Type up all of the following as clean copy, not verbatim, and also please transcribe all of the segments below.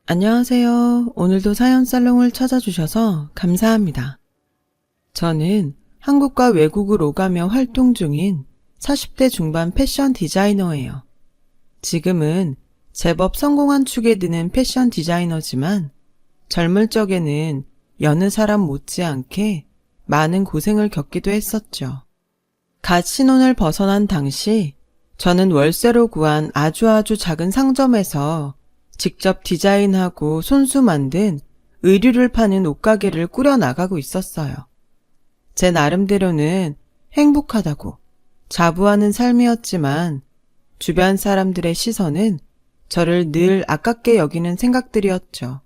안녕하세요. 오늘도 사연살롱을 찾아주셔서 감사합니다. 저는 한국과 외국을 오가며 활동 중인 40대 중반 패션 디자이너예요. 지금은 제법 성공한 축에 드는 패션 디자이너지만 젊을 적에는 여느 사람 못지않게 많은 고생을 겪기도 했었죠. 갓 신혼을 벗어난 당시 저는 월세로 구한 아주 작은 상점에서 직접 디자인하고 손수 만든 의류를 파는 옷가게를 꾸려나가고 있었어요. 제 나름대로는 행복하다고 자부하는 삶이었지만 주변 사람들의 시선은 저를 늘 아깝게 여기는 생각들이었죠.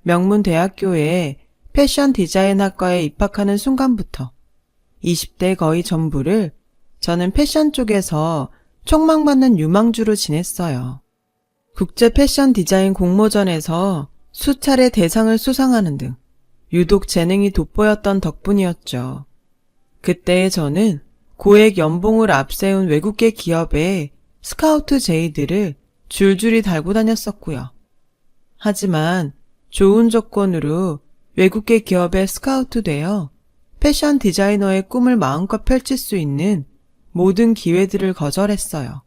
명문대학교에 패션 디자인학과에 입학하는 순간부터 20대 거의 전부를 저는 패션 쪽에서 촉망받는 유망주로 지냈어요. 국제 패션 디자인 공모전에서 수차례 대상을 수상하는 등 유독 재능이 돋보였던 덕분이었죠. 그때의 저는 고액 연봉을 앞세운 외국계 기업의 스카우트 제의들을 줄줄이 달고 다녔었고요. 하지만 좋은 조건으로 외국계 기업에 스카우트 되어 패션 디자이너의 꿈을 마음껏 펼칠 수 있는 모든 기회들을 거절했어요.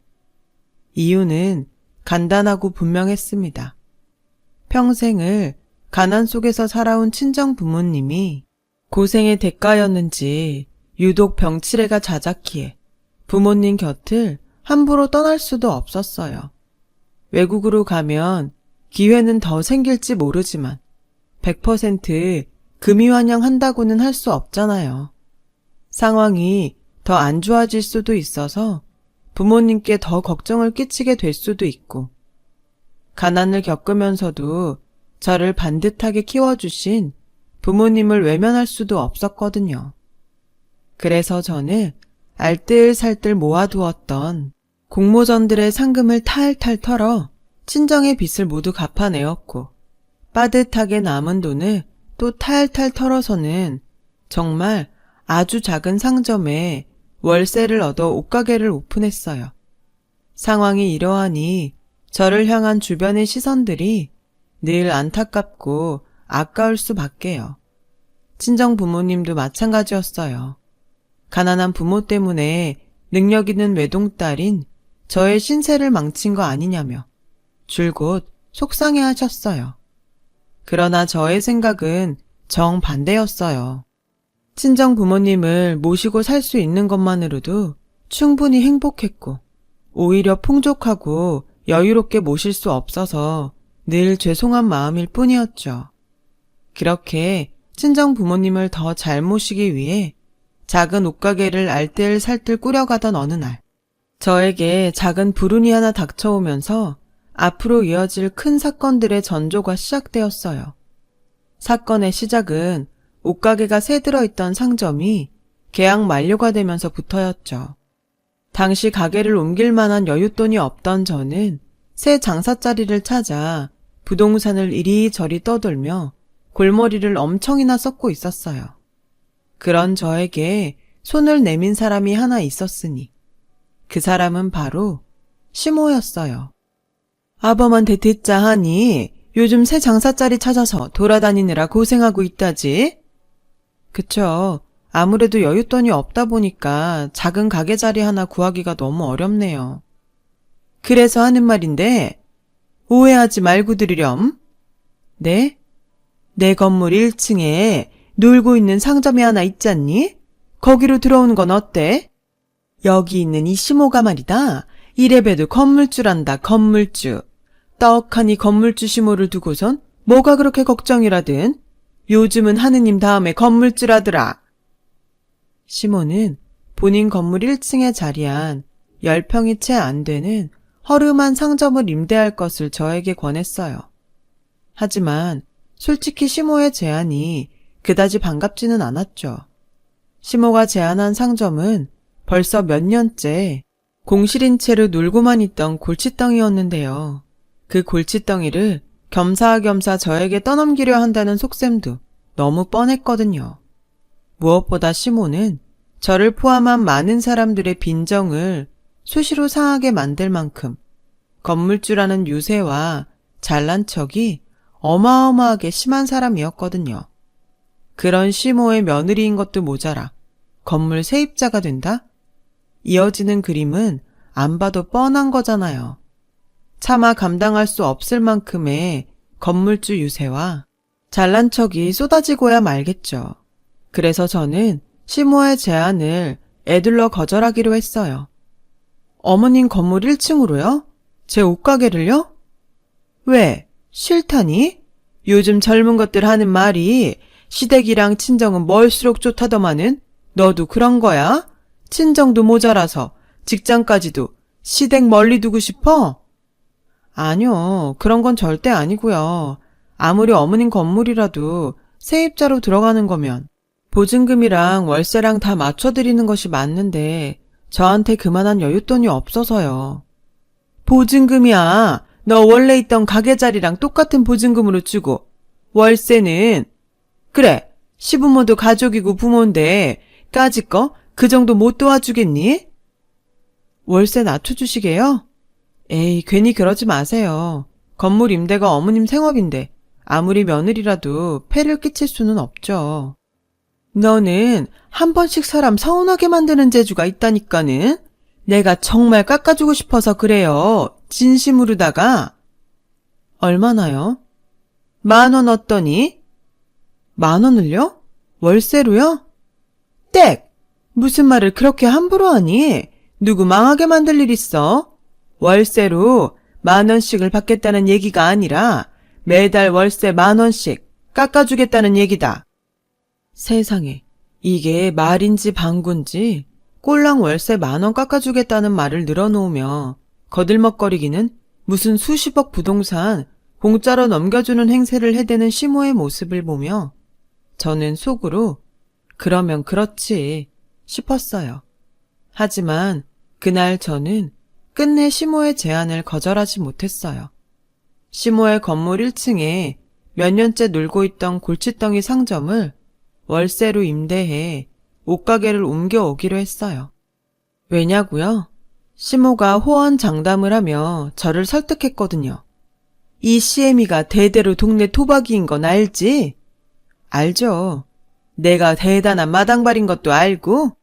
이유는 간단하고 분명했습니다. 평생을 가난 속에서 살아온 친정 부모님이 고생의 대가였는지 유독 병치레가 잦았기에 부모님 곁을 함부로 떠날 수도 없었어요. 외국으로 가면 기회는 더 생길지 모르지만 100% 금이환영한다고는 할 수 없잖아요. 상황이 더 안 좋아질 수도 있어서 부모님께 더 걱정을 끼치게 될 수도 있고, 가난을 겪으면서도 저를 반듯하게 키워주신 부모님을 외면할 수도 없었거든요. 그래서 저는 알뜰살뜰 모아두었던 공모전들의 상금을 탈탈 털어 친정의 빚을 모두 갚아내었고, 빠듯하게 남은 돈을 또 탈탈 털어서는 정말 아주 작은 상점에 월세를 얻어 옷가게를 오픈했어요. 상황이 이러하니 저를 향한 주변의 시선들이 늘 안타깝고 아까울 수밖에요. 친정 부모님도 마찬가지였어요. 가난한 부모 때문에 능력 있는 외동딸인 저의 신세를 망친 거 아니냐며 줄곧 속상해 하셨어요. 그러나 저의 생각은 정반대였어요. 친정 부모님을 모시고 살 수 있는 것만으로도 충분히 행복했고, 오히려 풍족하고 여유롭게 모실 수 없어서 늘 죄송한 마음일 뿐이었죠. 그렇게 친정 부모님을 더 잘 모시기 위해 작은 옷가게를 알뜰살뜰 꾸려가던 어느 날, 저에게 작은 불운이 하나 닥쳐오면서 앞으로 이어질 큰 사건들의 전조가 시작되었어요. 사건의 시작은 옷가게가 새 들어있던 상점이 계약 만료가 되면서부터였죠. 당시 가게를 옮길 만한 여윳돈이 없던 저는 새 장사자리를 찾아 부동산을 이리저리 떠돌며 골머리를 엄청이나 썩고 있었어요. 그런 저에게 손을 내민 사람이 하나 있었으니 그 사람은 바로 시모였어요. 아범한테 듣자 하니 요즘 새 장사자리 찾아서 돌아다니느라 고생하고 있다지? 그쵸. 아무래도 여윳돈이 없다 보니까 작은 가게 자리 하나 구하기가 너무 어렵네요. 그래서 하는 말인데 오해하지 말고 들으렴. 네? 내 건물 1층에 놀고 있는 상점이 하나 있잖니? 거기로 들어오는 건 어때? 여기 있는 이 시모가 말이다. 이래봬도 건물주란다, 건물주. 떡하니 건물주 시모를 두고선 뭐가 그렇게 걱정이라든. 요즘은 하느님 다음에 건물주라더라. 시모는 본인 건물 1층에 자리한 10평이 채 안 되는 허름한 상점을 임대할 것을 저에게 권했어요. 하지만 솔직히 시모의 제안이 그다지 반갑지는 않았죠. 시모가 제안한 상점은 벌써 몇 년째 공실인 채로 놀고만 있던 골칫덩이였는데요. 그 골칫덩이를 겸사겸사 저에게 떠넘기려 한다는 속셈도 너무 뻔했거든요. 무엇보다 시모는 저를 포함한 많은 사람들의 빈정을 수시로 상하게 만들 만큼 건물주라는 유세와 잘난 척이 어마어마하게 심한 사람이었거든요. 그런 시모의 며느리인 것도 모자라 건물 세입자가 된다? 이어지는 그림은 안 봐도 뻔한 거잖아요. 차마 감당할 수 없을 만큼의 건물주 유세와 잘난 척이 쏟아지고야 말겠죠. 그래서 저는 시모의 제안을 애둘러 거절하기로 했어요. 어머님 건물 1층으로요? 제 옷가게를요? 왜? 싫다니? 요즘 젊은 것들 하는 말이 시댁이랑 친정은 멀수록 좋다더만은 너도 그런 거야? 친정도 모자라서 직장까지도 시댁 멀리 두고 싶어? 아니요, 그런 건 절대 아니고요. 아무리 어머님 건물이라도 세입자로 들어가는 거면 보증금이랑 월세랑 다 맞춰드리는 것이 맞는데 저한테 그만한 여윳돈이 없어서요. 보증금이야. 너 원래 있던 가게 자리랑 똑같은 보증금으로 주고 월세는 그래 시부모도 가족이고 부모인데 까짓 거 그 정도 못 도와주겠니? 월세 낮춰주시게요? 에이 괜히 그러지 마세요. 건물 임대가 어머님 생업인데 아무리 며느리라도 폐를 끼칠 수는 없죠. 너는 한 번씩 사람 서운하게 만드는 재주가 있다니까는. 내가 정말 깎아주고 싶어서 그래요. 진심으로다가. 얼마나요? 10,000원 어떠니? 10,000원을요? 월세로요? 땡! 무슨 말을 그렇게 함부로 하니? 누구 망하게 만들 일 있어? 월세로 10,000원씩을 받겠다는 얘기가 아니라 매달 월세 10,000원씩 깎아주겠다는 얘기다. 세상에, 이게 말인지 방구인지 꼴랑 월세 10,000원 깎아주겠다는 말을 늘어놓으며 거들먹거리기는 무슨 수십억 부동산 공짜로 넘겨주는 행세를 해대는 시모의 모습을 보며 저는 속으로 그러면 그렇지 싶었어요. 하지만 그날 저는 끝내 시모의 제안을 거절하지 못했어요. 시모의 건물 1층에 몇 년째 놀고 있던 골칫덩이 상점을 월세로 임대해 옷가게를 옮겨오기로 했어요. 왜냐고요? 시모가 호언장담을 하며 저를 설득했거든요. 이 시애미가 대대로 동네 토박이인 건 알지? 알죠. 내가 대단한 마당발인 것도 알고?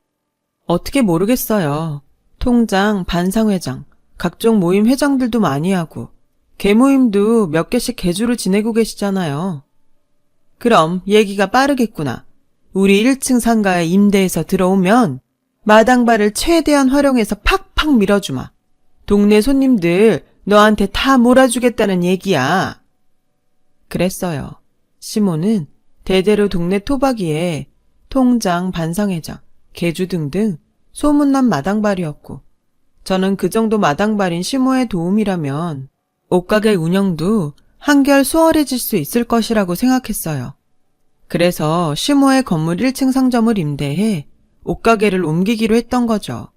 어떻게 모르겠어요. 통장, 반상회장, 각종 모임 회장들도 많이 하고 개모임도 몇 개씩 개주로 지내고 계시잖아요. 그럼 얘기가 빠르겠구나. 우리 1층 상가에 임대해서 들어오면 마당발을 최대한 활용해서 팍팍 밀어주마. 동네 손님들 너한테 다 몰아주겠다는 얘기야. 그랬어요. 시모는 대대로 동네 토박이에 통장, 반상회장, 개주 등등 소문난 마당발이었고 저는 그 정도 마당발인 시모의 도움이라면 옷가게 운영도 한결 수월해질 수 있을 것이라고 생각했어요. 그래서 시모의 건물 1층 상점을 임대해 옷가게를 옮기기로 했던 거죠.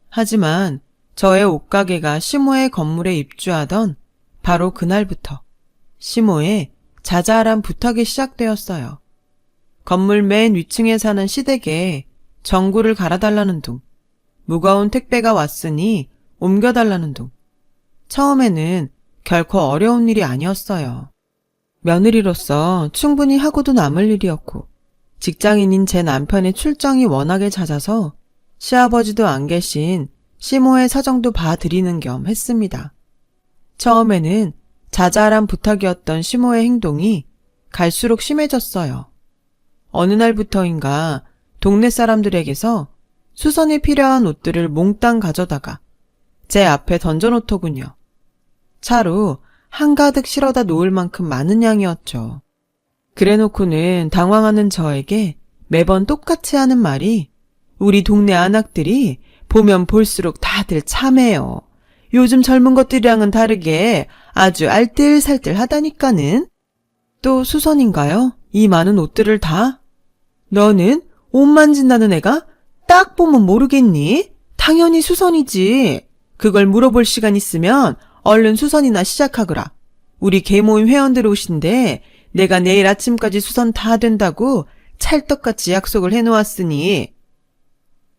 하지만 저의 옷가게가 시모의 건물에 입주하던 바로 그날부터 시모의 자잘한 부탁이 시작되었어요. 건물 맨 위층에 사는 시댁에 전구를 갈아달라는 둥, 무거운 택배가 왔으니 옮겨달라는 둥. 처음에는 결코 어려운 일이 아니었어요. 며느리로서 충분히 하고도 남을 일이었고 직장인인 제 남편의 출장이 워낙에 잦아서 시아버지도 안 계신 시모의 사정도 봐드리는 겸 했습니다. 처음에는 자잘한 부탁이었던 시모의 행동이 갈수록 심해졌어요. 어느 날부터인가 동네 사람들에게서 수선이 필요한 옷들을 몽땅 가져다가 제 앞에 던져놓더군요. 차로 한가득 실어다 놓을 만큼 많은 양이었죠. 그래놓고는 당황하는 저에게 매번 똑같이 하는 말이 우리 동네 아낙들이 보면 볼수록 다들 참해요. 요즘 젊은 것들이랑은 다르게 아주 알뜰살뜰하다니까는. 또 수선인가요? 이 많은 옷들을 다? 너는 옷 만진다는 애가 딱 보면 모르겠니? 당연히 수선이지. 그걸 물어볼 시간 있으면 얼른 수선이나 시작하거라. 우리 개모임 회원들 오신데 내가 내일 아침까지 수선 다 된다고 찰떡같이 약속을 해놓았으니.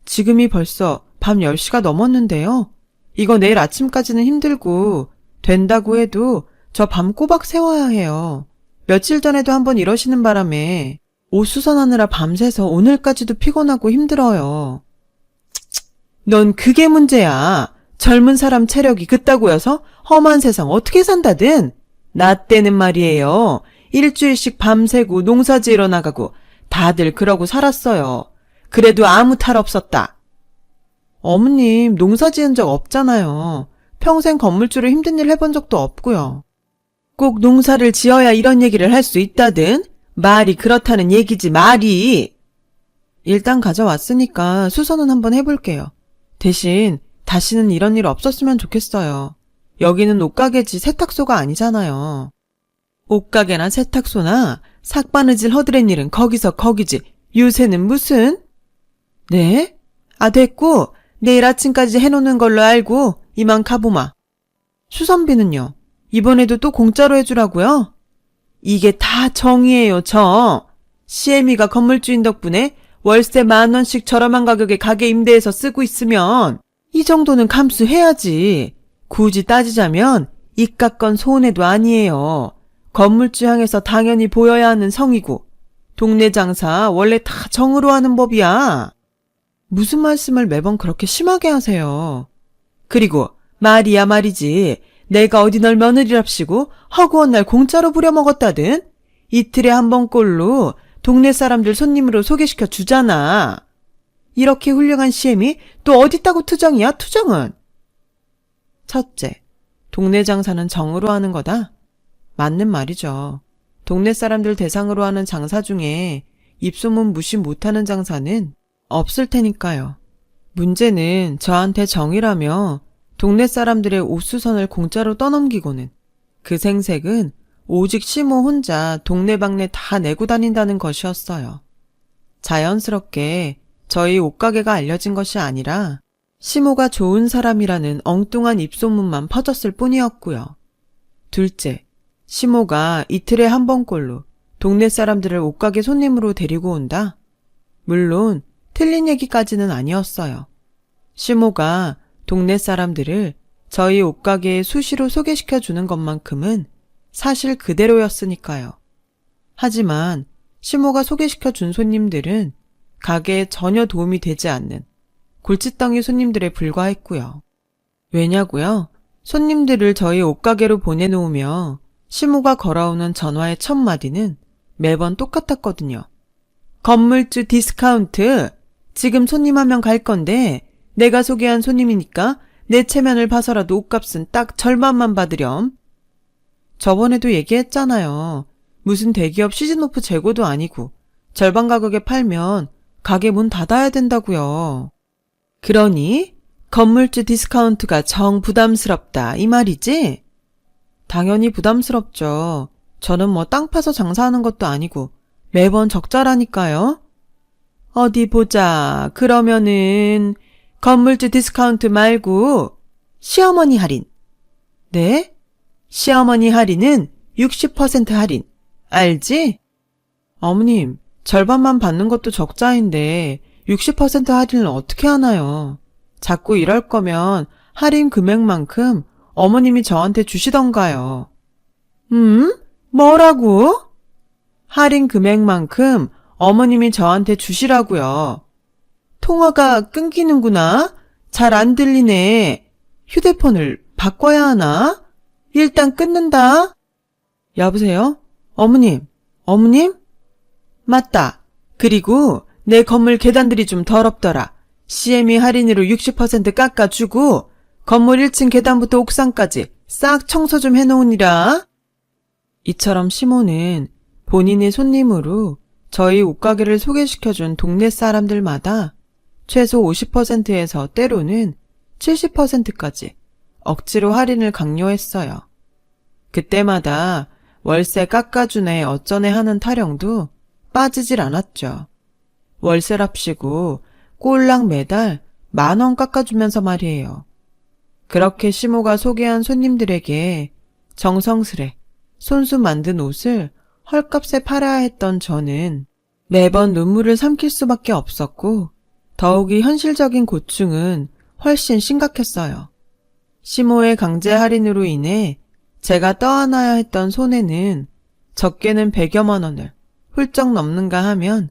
지금이 벌써 밤 10시가 넘었는데요. 이거 내일 아침까지는 힘들고 된다고 해도 저 밤 꼬박 세워야 해요. 며칠 전에도 한번 이러시는 바람에 옷 수선하느라 밤새서 오늘까지도 피곤하고 힘들어요. 넌 그게 문제야. 젊은 사람 체력이 그따구여서 험한 세상 어떻게 산다든. 나 때는 말이에요. 일주일씩 밤새고 농사지으러 나가고 다들 그러고 살았어요. 그래도 아무 탈 없었다. 어머님, 농사 지은 적 없잖아요. 평생 건물주로 힘든 일 해본 적도 없고요. 꼭 농사를 지어야 이런 얘기를 할 수 있다든? 말이 그렇다는 얘기지, 말이. 일단 가져왔으니까 수선은 한번 해볼게요. 대신 다시는 이런 일 없었으면 좋겠어요. 여기는 옷가게지 세탁소가 아니잖아요. 옷가게나 세탁소나 삭바느질 허드렛 일은 거기서 거기지. 요새는 무슨? 네? 아, 됐고 내일 아침까지 해놓는 걸로 알고 이만 가보마. 수선비는요? 이번에도 또 공짜로 해주라고요? 이게 다 정이에요, 정. CM이가 건물주인 덕분에 월세 10,000원씩 저렴한 가격에 가게 임대해서 쓰고 있으면 이 정도는 감수해야지. 굳이 따지자면 이깟 건 손해도 아니에요. 건물주 향해서 당연히 보여야 하는 성이고 동네 장사 원래 다 정으로 하는 법이야. 무슨 말씀을 매번 그렇게 심하게 하세요. 그리고 말이야 말이지. 내가 어디 널 며느리랍시고 허구한 날 공짜로 부려먹었다든? 이틀에 한 번꼴로 동네 사람들 손님으로 소개시켜 주잖아. 이렇게 훌륭한 CM이 또 어딨다고 투정이야, 투정은? 첫째, 동네 장사는 정으로 하는 거다? 맞는 말이죠. 동네 사람들 대상으로 하는 장사 중에 입소문 무시 못하는 장사는 없을 테니까요. 문제는 저한테 정이라며 동네 사람들의 옷수선을 공짜로 떠넘기고는 그 생색은 오직 시모 혼자 동네방네 다 내고 다닌다는 것이었어요. 자연스럽게 저희 옷가게가 알려진 것이 아니라 시모가 좋은 사람이라는 엉뚱한 입소문만 퍼졌을 뿐이었고요. 둘째, 시모가 이틀에 한 번꼴로 동네 사람들을 옷가게 손님으로 데리고 온다? 물론 틀린 얘기까지는 아니었어요. 시모가 동네 사람들을 저희 옷가게에 수시로 소개시켜주는 것만큼은 사실 그대로였으니까요. 하지만 시모가 소개시켜준 손님들은 가게에 전혀 도움이 되지 않는 골칫덩이 손님들에 불과했고요. 왜냐고요? 손님들을 저희 옷가게로 보내놓으며 시모가 걸어오는 전화의 첫 마디는 매번 똑같았거든요. 건물주 디스카운트, 지금 손님 한 명 갈 건데 내가 소개한 손님이니까 내 체면을 봐서라도 옷값은 딱 절반만 받으렴. 저번에도 얘기했잖아요. 무슨 대기업 시즌오프 재고도 아니고 절반 가격에 팔면 가게 문 닫아야 된다고요. 그러니 건물주 디스카운트가 정 부담스럽다 이 말이지? 당연히 부담스럽죠. 저는 뭐 땅 파서 장사하는 것도 아니고 매번 적자라니까요. 어디 보자. 그러면은 건물주 디스카운트 말고 시어머니 할인. 네? 시어머니 할인은 60% 할인. 알지? 어머님, 절반만 받는 것도 적자인데 60% 할인을 어떻게 하나요? 자꾸 이럴 거면 할인 금액만큼 어머님이 저한테 주시던가요. 뭐라고? 할인 금액만큼 어머님이 저한테 주시라고요. 통화가 끊기는구나. 잘 안 들리네. 휴대폰을 바꿔야 하나? 일단 끊는다. 여보세요? 어머님? 맞다. 그리고 내 건물 계단들이 좀 더럽더라. CME 할인으로 60% 깎아주고 건물 1층 계단부터 옥상까지 싹 청소 좀 해놓으니라. 이처럼 시모는 본인의 손님으로 저희 옷가게를 소개시켜준 동네 사람들마다 최소 50%에서 때로는 70%까지 억지로 할인을 강요했어요. 그때마다 월세 깎아주네 어쩌네 하는 타령도 빠지질 않았죠. 월세랍시고 꼴랑 매달 10,000원 깎아주면서 말이에요. 그렇게 시모가 소개한 손님들에게 정성스레 손수 만든 옷을 헐값에 팔아야 했던 저는 매번 눈물을 삼킬 수밖에 없었고 더욱이 현실적인 고충은 훨씬 심각했어요. 시모의 강제 할인으로 인해 제가 떠안아야 했던 손해는 적게는 100여만 원을 훌쩍 넘는가 하면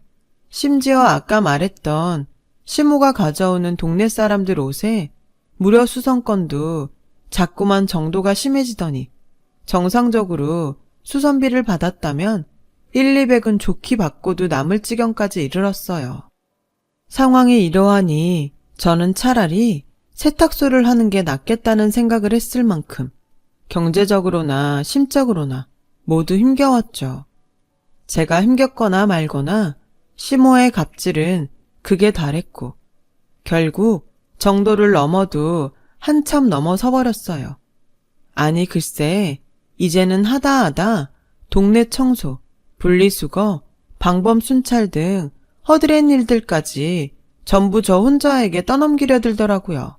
심지어 아까 말했던 시모가 가져오는 동네 사람들 옷에 무료 수선권도 자꾸만 정도가 심해지더니 정상적으로 수선비를 받았다면 1, 200은 좋게 받고도 남을 지경까지 이르렀어요. 상황이 이러하니 저는 차라리 세탁소를 하는 게 낫겠다는 생각을 했을 만큼 경제적으로나 심적으로나 모두 힘겨웠죠. 제가 힘겼거나 말거나 시모의 갑질은 극에 달했고 결국 정도를 넘어도 한참 넘어서 버렸어요. 아니 글쎄 이제는 하다하다 동네 청소, 분리수거, 방범 순찰 등 허드렛 일들까지 전부 저 혼자에게 떠넘기려 들더라고요.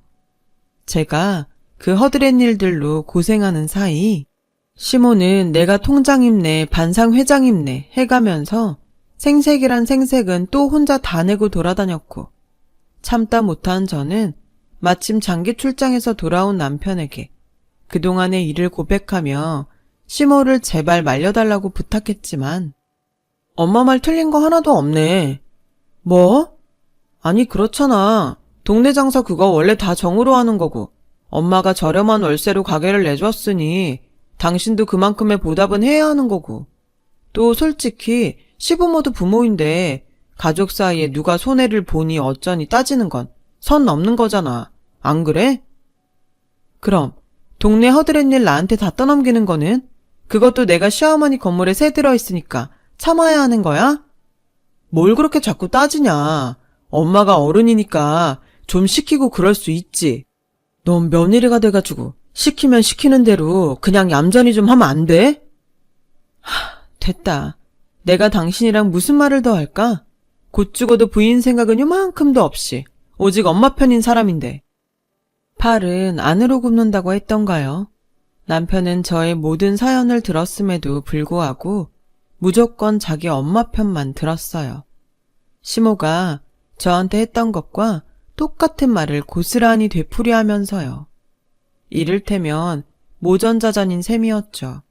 제가 그 허드렛 일들로 고생하는 사이 시모는 내가 통장임내 반상회장임내 해가면서 생색이란 생색은 또 혼자 다 내고 돌아다녔고 참다 못한 저는 마침 장기 출장에서 돌아온 남편에게 그동안의 일을 고백하며 시모를 제발 말려달라고 부탁했지만 엄마 말 틀린 거 하나도 없네. 뭐? 아니 그렇잖아. 동네 장사 그거 원래 다 정으로 하는 거고 엄마가 저렴한 월세로 가게를 내줬으니 당신도 그만큼의 보답은 해야 하는 거고 또 솔직히 시부모도 부모인데 가족 사이에 누가 손해를 보니 어쩌니 따지는 건 선 넘는 거잖아. 안 그래? 그럼 동네 허드렛 일 나한테 다 떠넘기는 거는 그것도 내가 시어머니 건물에 새 들어있으니까 참아야 하는 거야? 뭘 그렇게 자꾸 따지냐. 엄마가 어른이니까 좀 시키고 그럴 수 있지. 넌 며느리가 돼가지고 시키면 시키는 대로 그냥 얌전히 좀 하면 안 돼? 됐다. 내가 당신이랑 무슨 말을 더 할까? 곧 죽어도 부인 생각은 요만큼도 없이 오직 엄마 편인 사람인데. 팔은 안으로 굽는다고 했던가요? 남편은 저의 모든 사연을 들었음에도 불구하고 무조건 자기 엄마 편만 들었어요. 시모가 저한테 했던 것과 똑같은 말을 고스란히 되풀이하면서요. 이를테면 모전자전인 셈이었죠.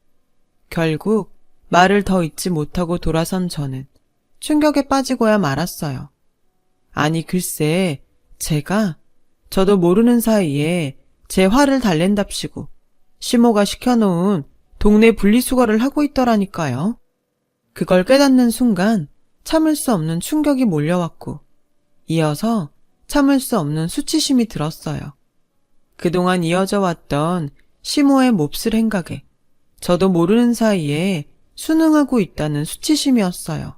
결국 말을 더 잇지 못하고 돌아선 저는 충격에 빠지고야 말았어요. 아니 글쎄 제가 저도 모르는 사이에 제 화를 달랜답시고 시모가 시켜놓은 동네 분리수거를 하고 있더라니까요. 그걸 깨닫는 순간 참을 수 없는 충격이 몰려왔고 이어서 참을 수 없는 수치심이 들었어요. 그동안 이어져 왔던 시모의 몹쓸 행각에 저도 모르는 사이에 순응하고 있다는 수치심이었어요.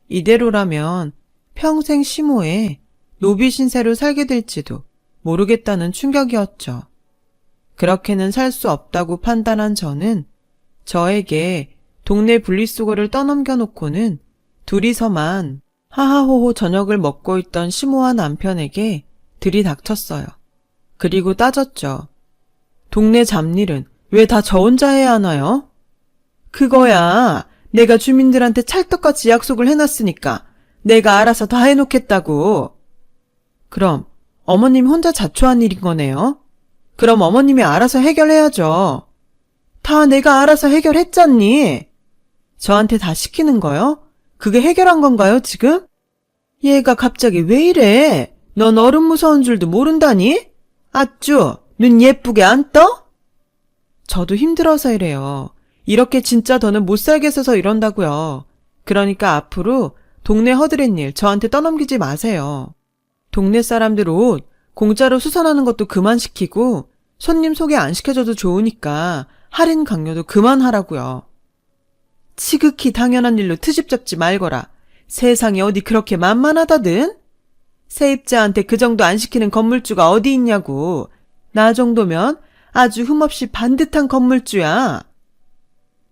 이대로라면 평생 시모의 노비 신세로 살게 될지도 모르겠다는 충격이었죠. 그렇게는 살 수 없다고 판단한 저는 저에게 동네 분리수거를 떠넘겨 놓고는 둘이서만 하하호호 저녁을 먹고 있던 시모와 남편에게 들이닥쳤어요. 그리고 따졌죠. 동네 잡일은 왜 다 저 혼자 해야 하나요? 그거야 내가 주민들한테 찰떡같이 약속을 해놨으니까 내가 알아서 다 해놓겠다고. 그럼 어머님 혼자 자초한 일인 거네요? 그럼 어머님이 알아서 해결해야죠. 다 내가 알아서 해결했잖니. 저한테 다 시키는 거요? 그게 해결한 건가요, 지금? 얘가 갑자기 왜 이래? 넌 어른 무서운 줄도 모른다니? 아쭈, 눈 예쁘게 안 떠? 저도 힘들어서 이래요. 이렇게 진짜 더는 못 살겠어서 이런다고요. 그러니까 앞으로 동네 허드렛 일 저한테 떠넘기지 마세요. 동네 사람들 옷 공짜로 수선하는 것도 그만 시키고 손님 소개 안 시켜줘도 좋으니까 할인 강요도 그만하라고요. 지극히 당연한 일로 트집 잡지 말거라. 세상에 어디 그렇게 만만하다든? 세입자한테 그 정도 안 시키는 건물주가 어디 있냐고. 나 정도면 아주 흠없이 반듯한 건물주야.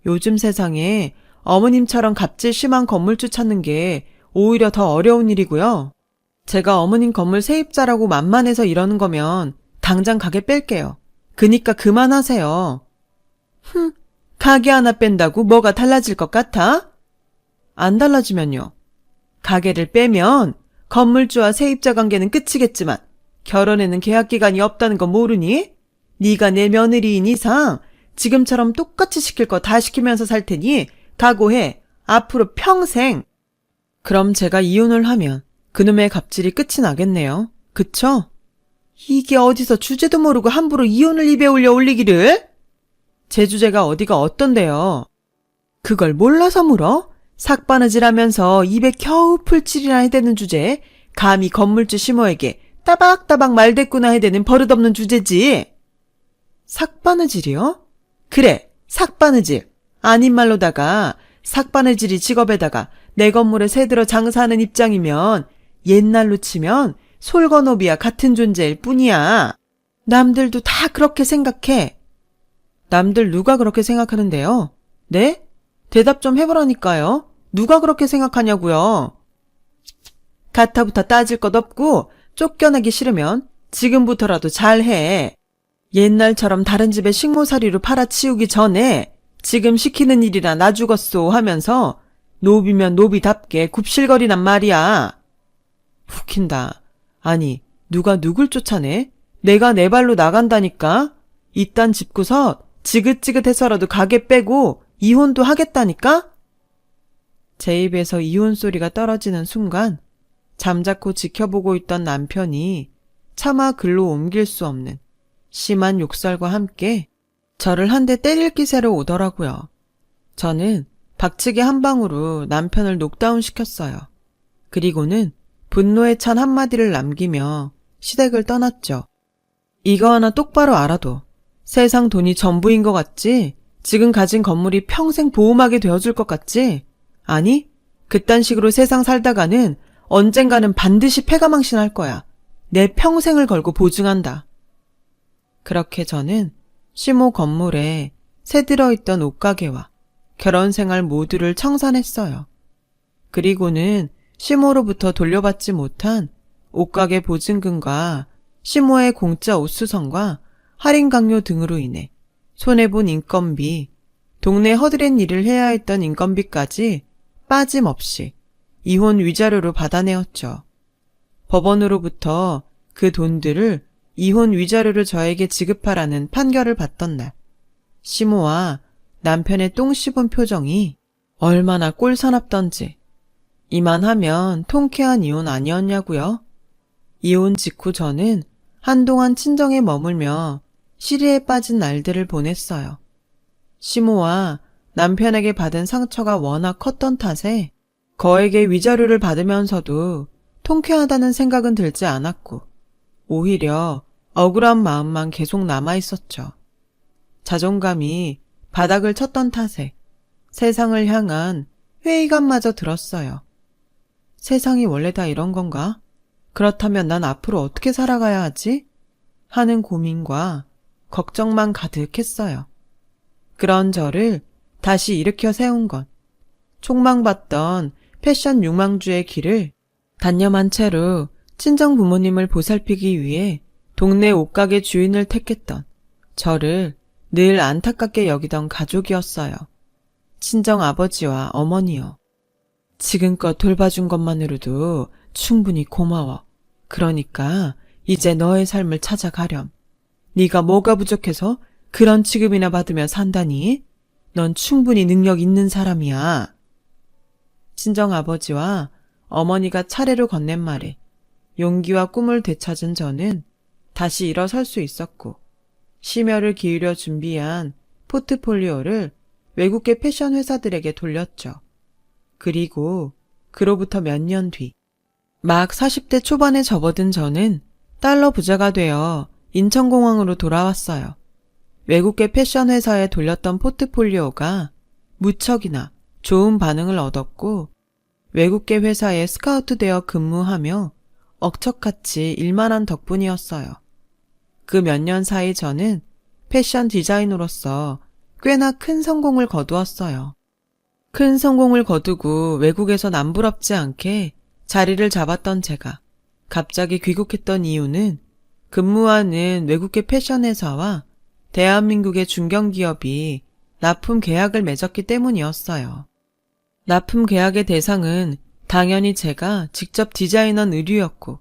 요즘 세상에 어머님처럼 갑질 심한 건물주 찾는 게 오히려 더 어려운 일이고요. 제가 어머님 건물 세입자라고 만만해서 이러는 거면 당장 가게 뺄게요. 그니까 그만하세요. 가게 하나 뺀다고 뭐가 달라질 것 같아? 안 달라지면요. 가게를 빼면 건물주와 세입자 관계는 끝이겠지만 결혼에는 계약기간이 없다는 거 모르니? 네가 내 며느리인 이상 지금처럼 똑같이 시킬 거 다 시키면서 살 테니 각오해. 앞으로 평생. 그럼 제가 이혼을 하면 그놈의 갑질이 끝이 나겠네요. 그쵸? 이게 어디서 주제도 모르고 함부로 이혼을 입에 올리기를? 제 주제가 어디가 어떤데요? 그걸 몰라서 물어? 삭바느질하면서 입에 겨우 풀칠이나 해대는 주제에 감히 건물주 시모에게 따박따박 말대꾸나 해대는 버릇없는 주제지. 삭바느질이요? 그래, 삭바느질. 아닌 말로다가 삭바느질이 직업에다가 내 건물에 새들어 장사하는 입장이면 옛날로 치면 솔건오비와 같은 존재일 뿐이야. 남들도 다 그렇게 생각해. 남들 누가 그렇게 생각하는데요? 네? 대답 좀 해보라니까요. 누가 그렇게 생각하냐고요. 가타부터 따질 것 없고 쫓겨나기 싫으면 지금부터라도 잘해. 옛날처럼 다른 집에 식모살이로 팔아치우기 전에 지금 시키는 일이라 나 죽었소 하면서 노비면 노비답게 굽실거리란 말이야. 웃긴다. 아니, 누가 누굴 쫓아내? 내가 내 발로 나간다니까? 이딴 집구석 지긋지긋해서라도 가게 빼고 이혼도 하겠다니까? 제 입에서 이혼 소리가 떨어지는 순간 잠자코 지켜보고 있던 남편이 차마 글로 옮길 수 없는 심한 욕설과 함께 저를 한 대 때릴 기세로 오더라고요. 저는 박치기 한 방으로 남편을 녹다운 시켰어요. 그리고는 분노에 찬 한마디를 남기며 시댁을 떠났죠. 이거 하나 똑바로 알아둬. 세상 돈이 전부인 것 같지? 지금 가진 건물이 평생 보험하게 되어줄 것 같지? 아니, 그딴 식으로 세상 살다가는 언젠가는 반드시 패가망신할 거야. 내 평생을 걸고 보증한다. 그렇게 저는 시모 건물에 새 들어있던 옷가게와 결혼생활 모두를 청산했어요. 그리고는 시모로부터 돌려받지 못한 옷가게 보증금과 시모의 공짜 옷수선과 할인 강요 등으로 인해 손해본 인건비, 동네 허드렛 일을 해야 했던 인건비까지 빠짐없이 이혼 위자료로 받아내었죠. 법원으로부터 그 돈들을 이혼 위자료로 저에게 지급하라는 판결을 받던 날, 시모와 남편의 똥 씹은 표정이 얼마나 꼴사납던지. 이만하면 통쾌한 이혼 아니었냐고요? 이혼 직후 저는 한동안 친정에 머물며 시리에 빠진 날들을 보냈어요. 시모와 남편에게 받은 상처가 워낙 컸던 탓에 거액의 위자료를 받으면서도 통쾌하다는 생각은 들지 않았고 오히려 억울한 마음만 계속 남아있었죠. 자존감이 바닥을 쳤던 탓에 세상을 향한 회의감마저 들었어요. 세상이 원래 다 이런 건가? 그렇다면 난 앞으로 어떻게 살아가야 하지? 하는 고민과 걱정만 가득했어요. 그런 저를 다시 일으켜 세운 건 촉망받던 패션 유망주의 길을 단념한 채로 친정 부모님을 보살피기 위해 동네 옷가게 주인을 택했던 저를 늘 안타깝게 여기던 가족이었어요. 친정 아버지와 어머니요. 지금껏 돌봐준 것만으로도 충분히 고마워. 그러니까 이제 너의 삶을 찾아가렴. 네가 뭐가 부족해서 그런 취급이나 받으며 산다니? 넌 충분히 능력 있는 사람이야. 친정 아버지와 어머니가 차례로 건넨 말에 용기와 꿈을 되찾은 저는 다시 일어설 수 있었고 심혈을 기울여 준비한 포트폴리오를 외국계 패션 회사들에게 돌렸죠. 그리고 그로부터 몇 년 뒤, 막 40대 초반에 접어든 저는 달러 부자가 되어 인천공항으로 돌아왔어요. 외국계 패션 회사에 돌렸던 포트폴리오가 무척이나 좋은 반응을 얻었고 외국계 회사에 스카우트되어 근무하며 억척같이 일만한 덕분이었어요. 그 몇 년 사이 저는 패션 디자이너로서 꽤나 큰 성공을 거두었어요. 큰 성공을 거두고 외국에서 남부럽지 않게 자리를 잡았던 제가 갑자기 귀국했던 이유는 근무하는 외국계 패션 회사와 대한민국의 중견기업이 납품 계약을 맺었기 때문이었어요. 납품 계약의 대상은 당연히 제가 직접 디자인한 의류였고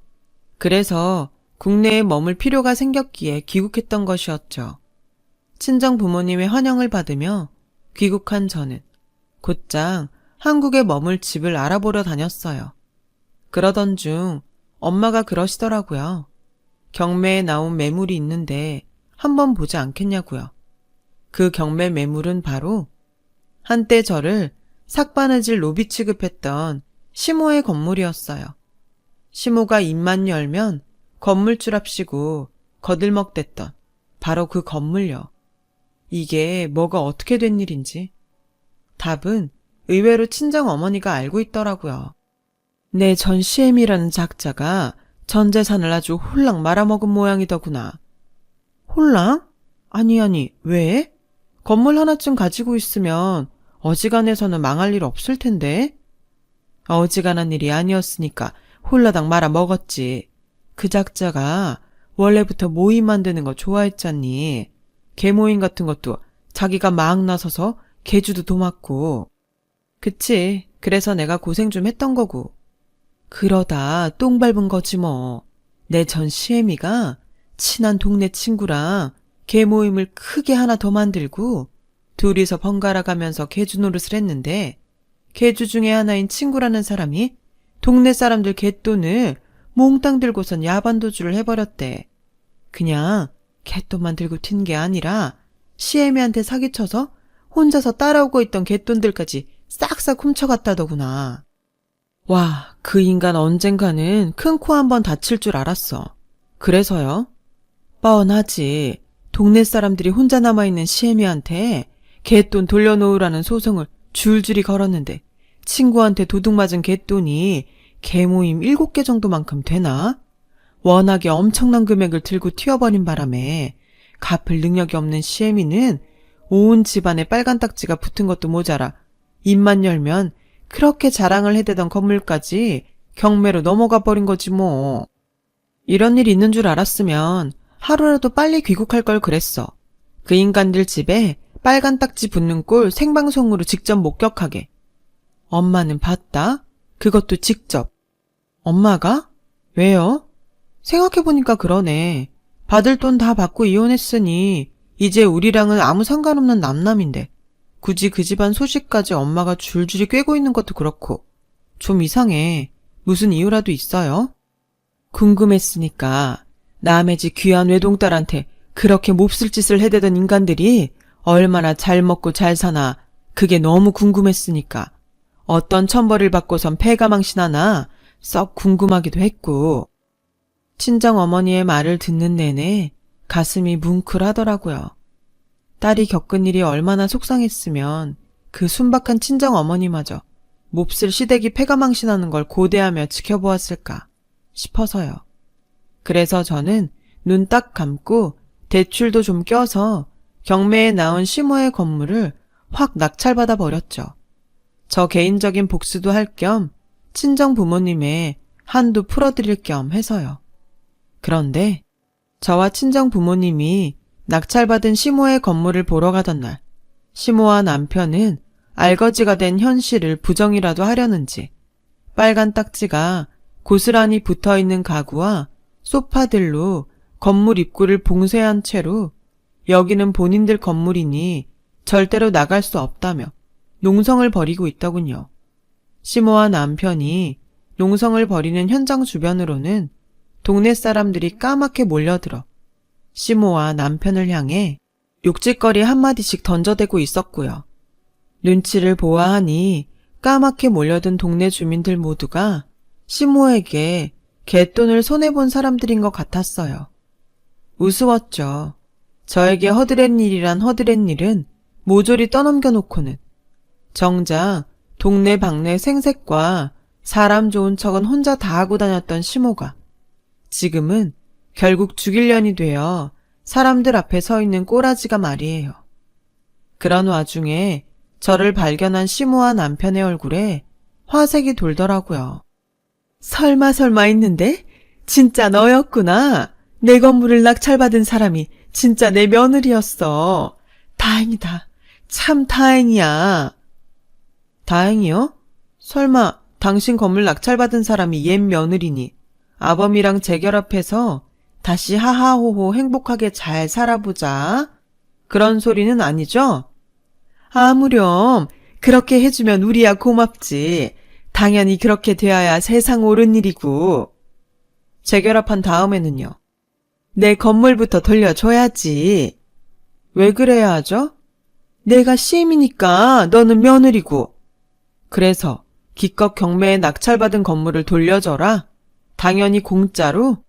그래서 국내에 머물 필요가 생겼기에 귀국했던 것이었죠. 친정 부모님의 환영을 받으며 귀국한 저는 곧장 한국에 머물 집을 알아보러 다녔어요. 그러던 중 엄마가 그러시더라고요. 경매에 나온 매물이 있는데 한번 보지 않겠냐고요. 그 경매 매물은 바로 한때 저를 삭바느질 노비 취급했던 시모의 건물이었어요. 시모가 입만 열면 건물주랍시고 거들먹댔던 바로 그 건물요. 이게 뭐가 어떻게 된 일인지. 답은 의외로 친정어머니가 알고 있더라고요. 내 전 시엠이라는 작자가 전 재산을 아주 홀랑 말아먹은 모양이더구나. 홀랑? 아니, 왜? 건물 하나쯤 가지고 있으면 어지간해서는 망할 일 없을 텐데. 어지간한 일이 아니었으니까 홀라당 말아먹었지. 그 작자가 원래부터 모임 만드는 거 좋아했잖니. 개모임 같은 것도 자기가 막 나서서 개주도 도맡고. 그치. 그래서 내가 고생 좀 했던 거고. 그러다 똥 밟은 거지 뭐. 내 전 시애미가 친한 동네 친구랑 개모임을 크게 하나 더 만들고 둘이서 번갈아 가면서 개주 노릇을 했는데 개주 중에 하나인 친구라는 사람이 동네 사람들 개돈을 몽땅 들고선 야반도주를 해버렸대. 그냥 개돈만 들고 튄 게 아니라 시애미한테 사기쳐서 혼자서 따라오고 있던 개돈들까지 싹싹 훔쳐갔다더구나. 와, 그 인간 언젠가는 큰 코 한번 다칠 줄 알았어. 그래서요? 뻔하지. 동네 사람들이 혼자 남아있는 시애미한테 개돈 돌려놓으라는 소송을 줄줄이 걸었는데 친구한테 도둑 맞은 개돈이 개모임 7개 정도만큼 되나? 워낙에 엄청난 금액을 들고 튀어버린 바람에 갚을 능력이 없는 시애미는 온 집안에 빨간 딱지가 붙은 것도 모자라 입만 열면 그렇게 자랑을 해대던 건물까지 경매로 넘어가 버린 거지 뭐. 이런 일이 있는 줄 알았으면 하루라도 빨리 귀국할 걸 그랬어. 그 인간들 집에 빨간 딱지 붙는 꼴 생방송으로 직접 목격하게. 엄마는 봤다? 그것도 직접. 엄마가? 왜요? 생각해보니까 그러네. 받을 돈 다 받고 이혼했으니 이제 우리랑은 아무 상관없는 남남인데 굳이 그 집안 소식까지 엄마가 줄줄이 꿰고 있는 것도 그렇고 좀 이상해. 무슨 이유라도 있어요? 궁금했으니까 남의 집 귀한 외동딸한테 그렇게 몹쓸 짓을 해대던 인간들이 얼마나 잘 먹고 잘 사나 그게 너무 궁금했으니까 어떤 천벌을 받고선 패가망신하나 썩 궁금하기도 했고. 친정어머니의 말을 듣는 내내 가슴이 뭉클하더라고요. 딸이 겪은 일이 얼마나 속상했으면 그 순박한 친정어머니마저 몹쓸 시댁이 패가망신하는 걸 고대하며 지켜보았을까 싶어서요. 그래서 저는 눈 딱 감고 대출도 좀 껴서 경매에 나온 시모의 건물을 확 낙찰받아 버렸죠. 저 개인적인 복수도 할 겸 친정 부모님의 한도 풀어드릴 겸 해서요. 그런데 저와 친정 부모님이 낙찰받은 시모의 건물을 보러 가던 날 시모와 남편은 알거지가 된 현실을 부정이라도 하려는지 빨간 딱지가 고스란히 붙어있는 가구와 소파들로 건물 입구를 봉쇄한 채로 여기는 본인들 건물이니 절대로 나갈 수 없다며 농성을 벌이고 있더군요. 시모와 남편이 농성을 벌이는 현장 주변으로는 동네 사람들이 까맣게 몰려들어 시모와 남편을 향해 욕짓거리 한마디씩 던져대고 있었고요. 눈치를 보아하니 까맣게 몰려든 동네 주민들 모두가 시모에게 갯돈을 손해본 사람들인 것 같았어요. 우스웠죠. 저에게 허드렛 일이란 허드렛 일은 모조리 떠넘겨놓고는 정작 동네 방네 생색과 사람 좋은 척은 혼자 다 하고 다녔던 시모가 지금은 결국 죽일년이 되어 사람들 앞에 서 있는 꼬라지가 말이에요. 그런 와중에 저를 발견한 시모와 남편의 얼굴에 화색이 돌더라고요. 설마 했는데? 진짜 너였구나. 내 건물을 낙찰받은 사람이 진짜 내 며느리였어. 다행이다. 참 다행이야. 다행이요? 설마 당신 건물 낙찰받은 사람이 옛 며느리니 아범이랑 재결합해서 다시 하하호호 행복하게 잘 살아보자. 그런 소리는 아니죠? 아무렴, 그렇게 해주면 우리야 고맙지. 당연히 그렇게 되어야 세상 옳은 일이고. 재결합한 다음에는요. 내 건물부터 돌려줘야지. 왜 그래야 하죠? 내가 시임이니까 너는 며느리고. 그래서 기껏 경매에 낙찰받은 건물을 돌려줘라? 당연히 공짜로?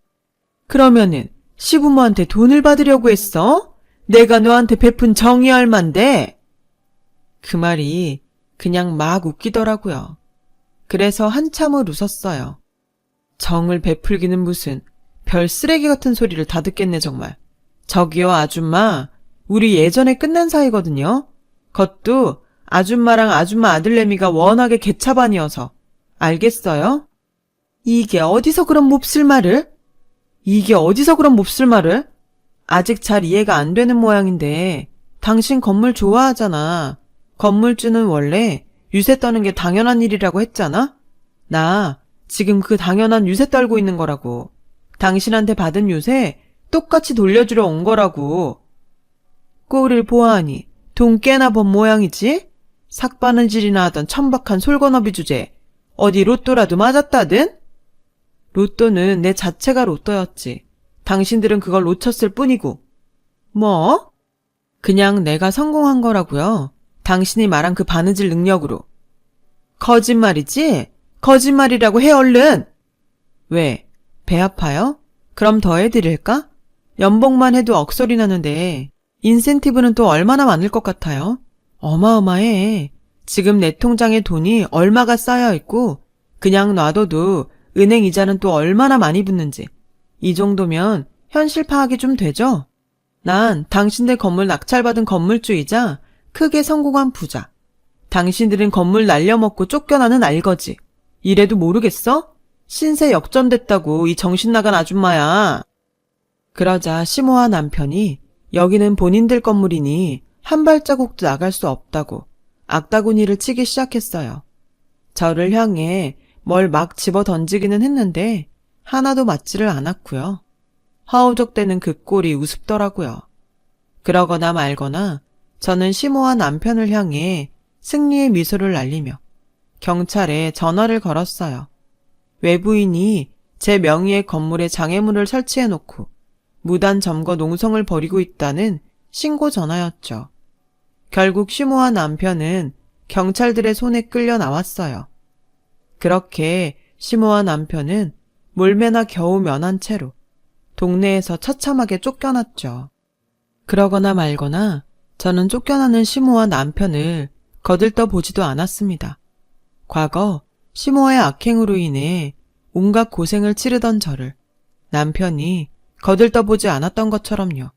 그러면은 시부모한테 돈을 받으려고 했어? 내가 너한테 베푼 정이 얼만데? 그 말이 그냥 막 웃기더라고요. 그래서 한참을 웃었어요. 정을 베풀기는 무슨 별 쓰레기 같은 소리를 다 듣겠네 정말. 저기요 아줌마, 우리 예전에 끝난 사이거든요. 그것도 아줌마랑 아줌마 아들내미가 워낙에 개차반이어서. 알겠어요? 이게 어디서 그런 몹쓸 말을? 아직 잘 이해가 안 되는 모양인데 당신 건물 좋아하잖아. 건물주는 원래 유세 떠는 게 당연한 일이라고 했잖아? 나 지금 그 당연한 유세 떨고 있는 거라고. 당신한테 받은 유세 똑같이 돌려주러 온 거라고. 꼴을 보아하니 돈 꽤나 번 모양이지? 삭바느질이나 하던 천박한 솔건어비 주제 어디 로또라도 맞았다든? 로또는 내 자체가 로또였지. 당신들은 그걸 놓쳤을 뿐이고. 뭐? 그냥 내가 성공한 거라고요. 당신이 말한 그 바느질 능력으로. 거짓말이지? 거짓말이라고 해 얼른! 왜? 배 아파요? 그럼 더 해드릴까? 연봉만 해도 억소리 나는데 인센티브는 또 얼마나 많을 것 같아요? 어마어마해. 지금 내 통장에 돈이 얼마가 쌓여있고 그냥 놔둬도 은행 이자는 또 얼마나 많이 붙는지. 이 정도면 현실 파악이 좀 되죠? 난 당신들 건물 낙찰받은 건물주이자 크게 성공한 부자. 당신들은 건물 날려먹고 쫓겨나는 알거지. 이래도 모르겠어? 신세 역전됐다고 이 정신나간 아줌마야. 그러자 시모와 남편이 여기는 본인들 건물이니 한 발자국도 나갈 수 없다고 악다구니를 치기 시작했어요. 저를 향해 뭘 막 집어 던지기는 했는데 하나도 맞지를 않았고요. 허우적대는 그 꼴이 우습더라고요. 그러거나 말거나 저는 시모와 남편을 향해 승리의 미소를 날리며 경찰에 전화를 걸었어요. 외부인이 제 명의의 건물에 장애물을 설치해놓고 무단 점거 농성을 벌이고 있다는 신고 전화였죠. 결국 시모와 남편은 경찰들의 손에 끌려 나왔어요. 그렇게 시모와 남편은 몰매나 겨우 면한 채로 동네에서 처참하게 쫓겨났죠. 그러거나 말거나 저는 쫓겨나는 시모와 남편을 거들떠 보지도 않았습니다. 과거 시모의 악행으로 인해 온갖 고생을 치르던 저를 남편이 거들떠보지 않았던 것처럼요.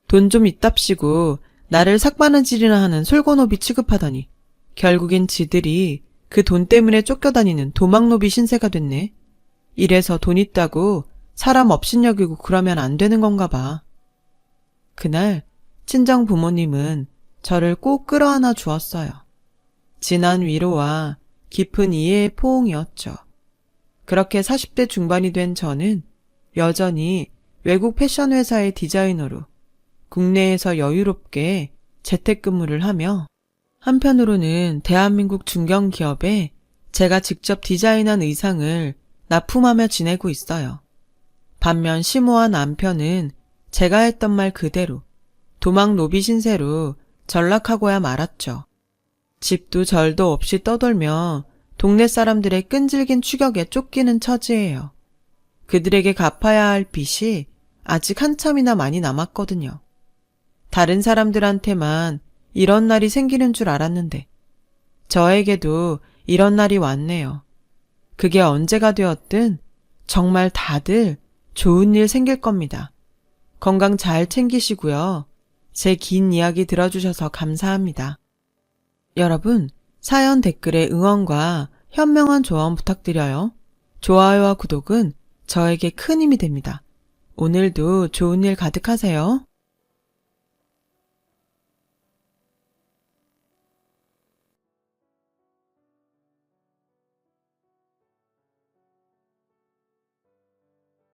돈 좀 있답시고 나를 삭바느질이나 하는 솔고노비 취급하더니 결국엔 지들이 그 돈 때문에 쫓겨다니는 도망노비 신세가 됐네. 이래서 돈 있다고 사람 업신여기고 그러면 안 되는 건가 봐. 그날 친정 부모님은 저를 꼭 끌어안아 주었어요. 진한 위로와 깊은 이해의 포옹이었죠. 그렇게 40대 중반이 된 저는 여전히 외국 패션 회사의 디자이너로 국내에서 여유롭게 재택근무를 하며 한편으로는 대한민국 중견기업에 제가 직접 디자인한 의상을 납품하며 지내고 있어요. 반면 시모와 남편은 제가 했던 말 그대로 도망 노비 신세로 전락하고야 말았죠. 집도 절도 없이 떠돌며 동네 사람들의 끈질긴 추격에 쫓기는 처지예요. 그들에게 갚아야 할 빚이 아직 한참이나 많이 남았거든요. 다른 사람들한테만 이런 날이 생기는 줄 알았는데 저에게도 이런 날이 왔네요. 그게 언제가 되었든 정말 다들 좋은 일 생길 겁니다. 건강 잘 챙기시고요. 제 긴 이야기 들어주셔서 감사합니다. 여러분, 사연 댓글에 응원과 현명한 조언 부탁드려요. 좋아요와 구독은 저에게 큰 힘이 됩니다. 오늘도 좋은 일 가득하세요.